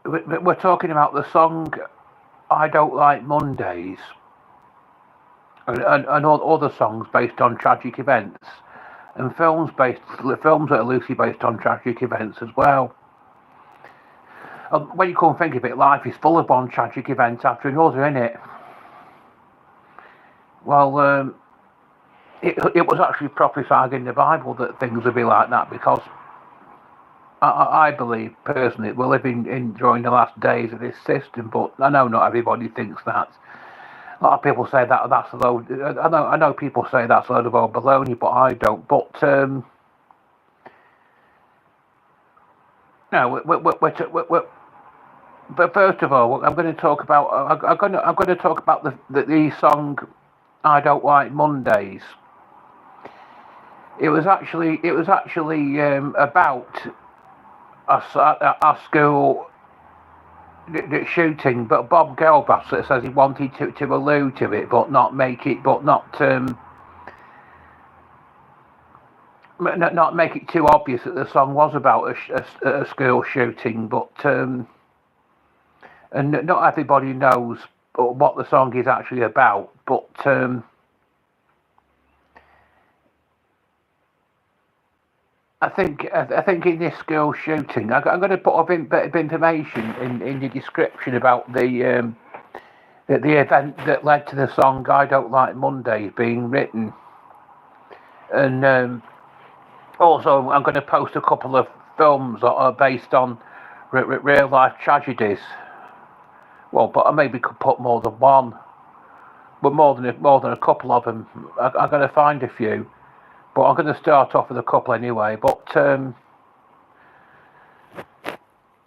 we're talking about the song "I Don't Like Mondays" and all other songs based on tragic events, and films that are loosely based on tragic events as well. When you come and think of it, life is full of one tragic event after another, isn't it? Well, it was actually prophesied in the Bible that things would be like that because I believe personally we're living in during the last days of this system, but I know not everybody thinks that. A lot of people say that's a load. I know people say that's a load of old baloney, but I don't. But no, but first of all, I'm going to talk about. I'm going to talk about the song "I Don't Like Mondays." It was actually about a school shooting, but Bob Geldof says he wanted to allude to it, but not make it too obvious that the song was about a school shooting. But and not everybody knows what the song is actually about. But I think in this school shooting, I'm going to put a bit of information in the description about the event that led to the song "I Don't Like Mondays" being written, and also I'm going to post a couple of films that are based on real life tragedies. Well, but I maybe could put more than one, but more than a couple of them. I'm going to find a few, but I'm going to start off with a couple anyway. But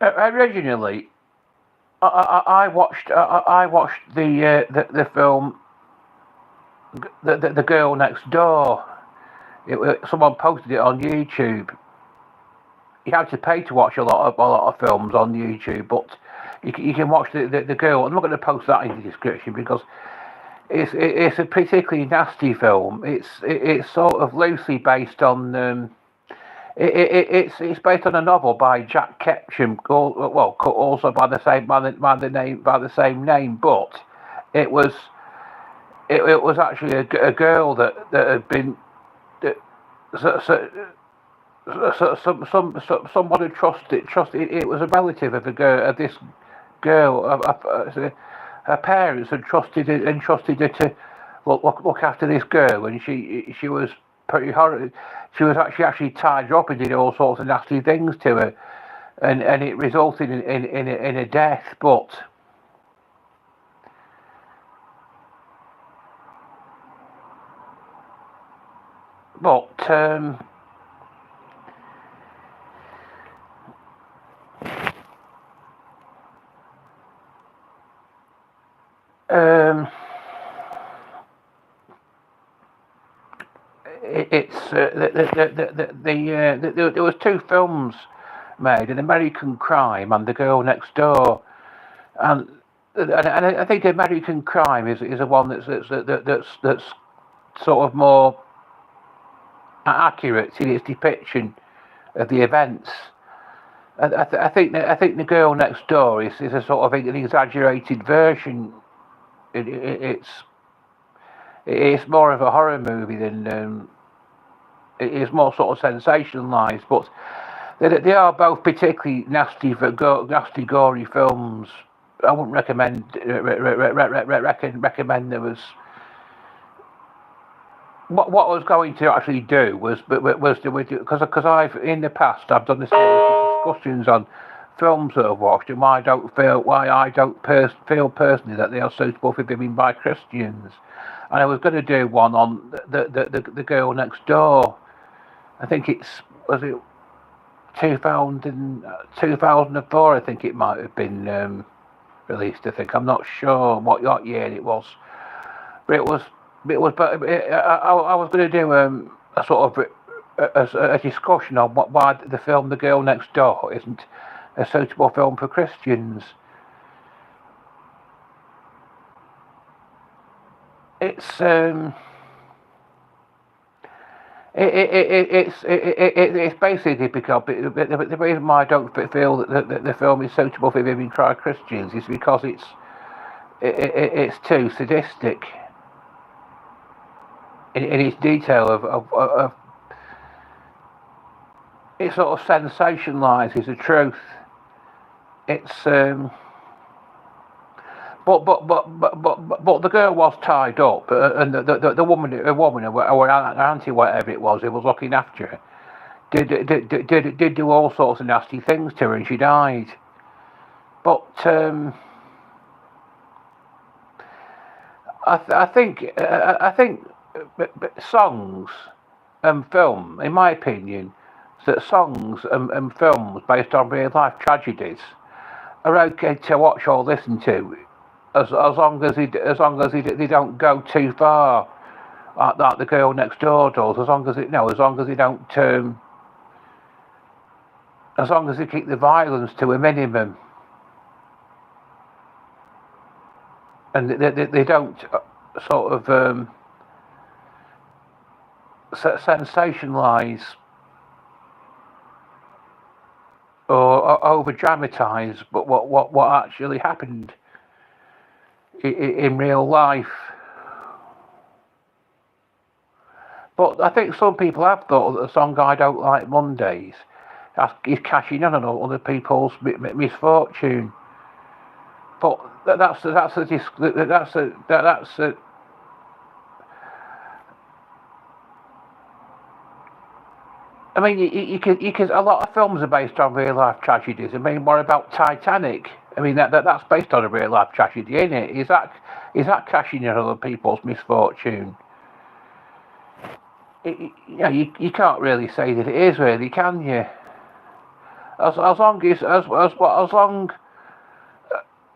originally, I watched the film the Girl Next Door. Someone posted it on YouTube. You have to pay to watch a lot of films on YouTube, but you can watch the Girl. I'm not going to post that in the description because it's a particularly nasty film. It's sort of loosely based on. It's based on a novel by Jack Ketchum, also by the same name, but it was it was actually a girl that had been that, so, so, someone had trusted. It was a relative of this girl. Her parents had entrusted her to look after this girl, and she was pretty horrible. She actually tied her up and did all sorts of nasty things to her, and it resulted in a death. But um, it's there was two films made, An American Crime and The Girl Next Door, and I think American Crime is a one that's sort of more accurate in its depiction of the events. I think The Girl Next Door is a sort of an exaggerated version. It's more of a horror movie than it is more sort of sensationalized, but they are both particularly nasty, gory films. I wouldn't recommend them as. What I was going to actually do was because I've in the past I've done this discussions on films that I've watched and why I don't feel personally that they are suitable for viewing by Christians, and I was going to do one on the Girl Next Door. I think was it 2004. I think it might have been released. I think I'm not sure what year it was, but it was. But I was going to do a sort of a discussion on why the film The Girl Next Door isn't a suitable film for Christians. It's It's basically because the reason why I don't feel that the film is suitable for viewing cry Christians is because it's too sadistic in its detail of it sort of sensationalises the truth. It's but the girl was tied up, and the woman or auntie, whatever it was, who was looking after her, did do all sorts of nasty things to her, and she died. But I think songs and film, in my opinion, that songs and films based on real life tragedies are okay to watch or listen to, as long as they don't go too far, like the girl next door does. As long as as long as they don't, as long as they keep the violence to a minimum, and they don't sort of sensationalise or over dramatise, but what actually happened in real life. But I think some people have thought that the song "I Don't Like Mondays" is cashing in on other people's misfortune. But that's a I mean, you can. A lot of films are based on real life tragedies. I mean, what about Titanic? I mean, that's based on a real life tragedy, isn't it? Is that cashing in on other people's misfortune? You can't really say that it is, really, can you? As long as long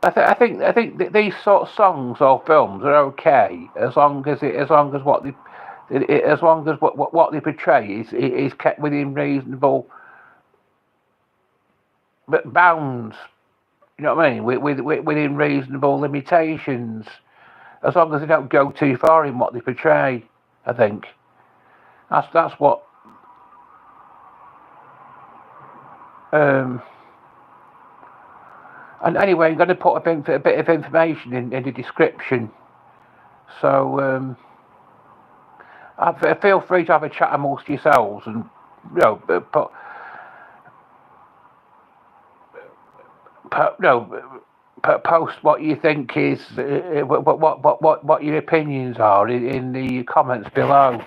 I think that these sort of songs or films are okay as long as as long as what they portray is kept within reasonable bounds. You know what I mean? Within reasonable limitations, as long as they don't go too far in what they portray. I think that's what. Um, and anyway, I'm going to put a bit of information in the description. So feel free to have a chat amongst yourselves, and put, post what you think is what your opinions are in the comments below.